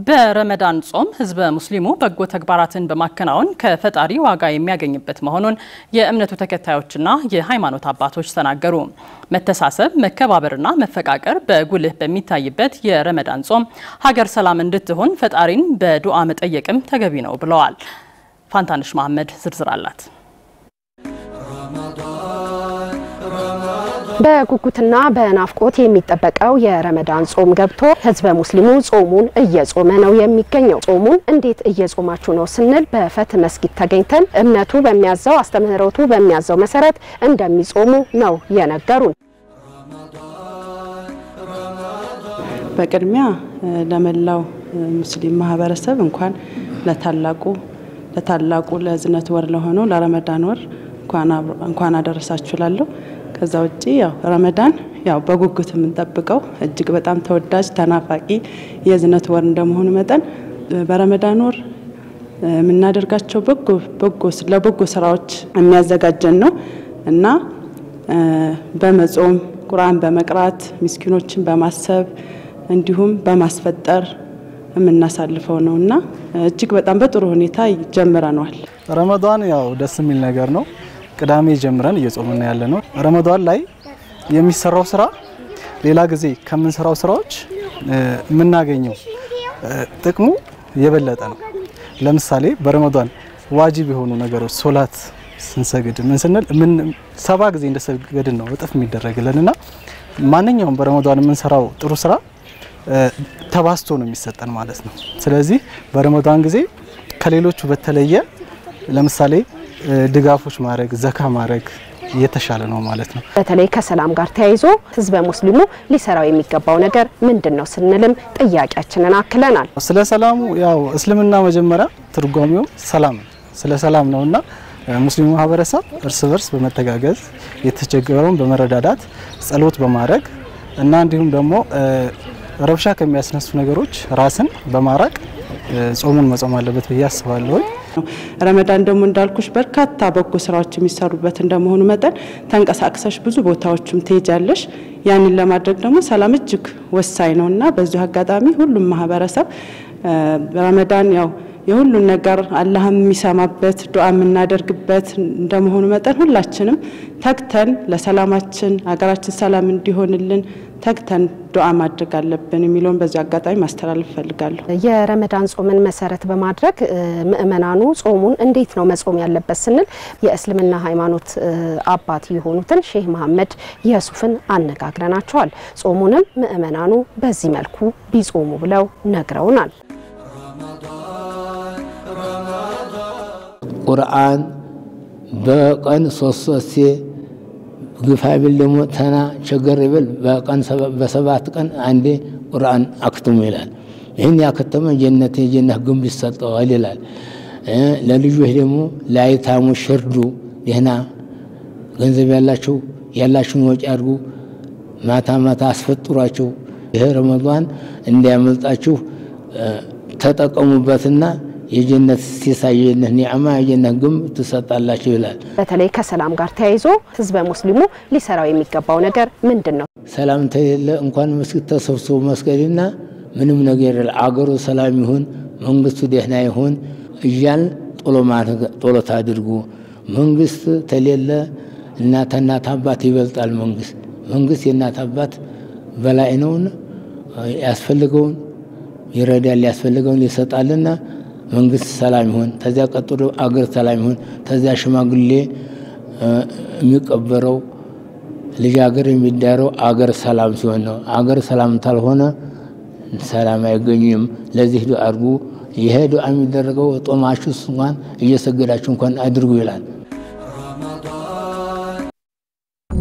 በረመዳን ጾም ህዝበ ሙስሊሙ በጎ ተግባራትን በማከናወን ከፈጣሪ ዋጋ የሚያገኝበት መሆኑን የእምነቱ ተከታዮችና የሃይማኖት አባቶች ተናገሩ። መተሳሰብ፣ መከባበርና መፈቃቀር በጉልህ በሚታይበት የረመዳን ጾም ሀገር ሰላም እንድትሆን ፈጣሪን በዱዓ መጠየቅም ተገቢ ነው ብለዋል። ፋንታንሽ መሐመድ ዝርዝር አላት። በጉጉትና በናፍቆት የሚጠበቀው የረመዳን ጾም ገብቶ ህዝበ ሙስሊሙ ጾሙን እየጾመ ነው የሚገኘው። ጾሙን እንዴት እየጾማችሁ ነው ስንል በፈት መስጊድ ተገኝተን እምነቱ በሚያዘው አስተምህሮቱ በሚያዘው መሰረት እንደሚጾሙ ነው የነገሩን። በቅድሚያ ለመላው ሙስሊም ማህበረሰብ እንኳን ለታላቁ ለዝነት ወር ለሆነው ለረመዳን ወር እንኳን አደረሳችሁ ላለው። ከዛ ውጪ ያው ረመዳን ያው በጉጉት የምንጠብቀው እጅግ በጣም ተወዳጅ ተናፋቂ የዝነት ወር እንደመሆኑ መጠን በረመዳን ወር የምናደርጋቸው ለበጎ ስራዎች የሚያዘጋጀን ነው እና በመጾም ቁርአን በመቅራት ምስኪኖችን በማሰብ እንዲሁም በማስፈጠር የምናሳልፈው ነውና እጅግ በጣም በጥሩ ሁኔታ ይጀምራናል። ረመዳን ያው ደስ የሚል ነገር ነው። ቅዳሜ ጀምረን እየጾምን ያለነው ረመዳን ላይ የሚሰራው ስራ ሌላ ጊዜ ከምንሰራው ስራዎች የምናገኘው ጥቅሙ የበለጠ ነው። ለምሳሌ በረመዳን ዋጅብ የሆኑ ነገሮች ሶላት ስንሰግድ ምን ስንል ምን 7 ጊዜ እንደሰገድን ነው እጥፍ የሚደረግልንና ማንኛውም በረመዳን የምንሰራው ጥሩ ስራ ተባስቶ ነው የሚሰጠን ማለት ነው። ስለዚህ በረመዳን ጊዜ ከሌሎቹ በተለየ ለምሳሌ ድጋፎች ማድረግ ዘካ ማድረግ የተሻለ ነው ማለት ነው። በተለይ ከሰላም ጋር ተያይዞ ህዝበ ሙስሊሙ ሊሰራው የሚገባው ነገር ምንድነው ስንልም ጥያቄያችንን አክለናል። ስለ ሰላሙ ያው እስልምና መጀመሪያ ትርጓሜው ሰላም ስለ ሰላም ነውና ሙስሊሙ ማህበረሰብ እርስ በርስ በመተጋገዝ የተቸገረውን በመረዳዳት ጸሎት በማድረግ እና እንዲሁም ደግሞ ረብሻ ከሚያስነሱ ነገሮች ራስን በማራቅ ጾሙን መጾም አለበት ብዬ አስባለሁ። ረመዳን ደግሞ እንዳልኩሽ በርካታ በጎ ስራዎች የሚሰሩበት እንደመሆኑ መጠን ተንቀሳቅሰሽ ብዙ ቦታዎችም ትሄጃለሽ። ያንን ለማድረግ ደግሞ ሰላም እጅግ ወሳኝ ነውና በዚህ አጋጣሚ ሁሉም ማህበረሰብ ረመዳን ያው የሁሉን ነገር አላህ የሚሰማበት ዱዓ የምናደርግበት እንደመሆኑ መጠን ሁላችንም ተግተን ለሰላማችን ሀገራችን ሰላም እንዲሆንልን ተግተን ዱዓ ማድረግ አለብን የሚለውን በዚህ አጋጣሚ ማስተላለፍ ፈልጋለሁ። የረመዳን ጾምን መሰረት በማድረግ ምእመናኑ ጾሙን እንዴት ነው መጾም ያለበት ስንል የእስልምና ሃይማኖት አባት የሆኑትን ሼህ መሐመድ የሱፍን አነጋግረናቸዋል። ጾሙንም ምእመናኑ በዚህ መልኩ ቢጾሙ ብለው ነግረውናል። ቁርአን በቀን 3 ግፋብል ደሞ ተና ቸገር ይበል በቀን በ7 ቀን አንዴ ቁርአን አክቱም ይላል። ይሄን ያከተመ ጀነት ግንብ ይሰጠዋል ይላል። ለልጆች ደሞ ላይታሙ ሽርዱ ይሄና ገንዘብ ያላችሁን ወጪ አድርጉ ማታ አስፈጥሯቸው ይሄ ረመዳን እንዲያመልጣችሁ ተጠቀሙበትና የጀነት ሲሳየነ ኒዓማ የጀነት ግም ተሰጣላችሁ ይላል። በተለይ ከሰላም ጋር ተያይዞ ህዝበ ሙስሊሙ ሊሰራው የሚገባው ነገር ምንድነው? ሰላም ተየለ እንኳን መስጊድ ተሰብስቦ መስገድና ምንም ነገር አገሩ ሰላም ይሁን መንግስቱ ደህና ይሁን እያል ጦሎት አድርጉ። መንግስት ተለለ እናት አባት ይበልጣል። መንግስት የእናት አባት በላይ ነውና ያስፈልገውን ይረዳል ያስፈልገውን ይሰጣልና መንግስት ሰላም ይሁን ተዚያ ቀጥሎ አገር ሰላም ይሁን ተዚያ ሽማግሌ የሚቀበረው ልጅ አገር የሚዳረው አገር ሰላም ሲሆን ነው። አገር ሰላም ታልሆነ ሰላም አይገኝም። ለዚህ ዱዓ አድርጉ። ይሄ ዱዓ የሚደረገው ጦማችሁ እንኳን እየሰገዳችሁ እንኳን አድርጉ ይላል።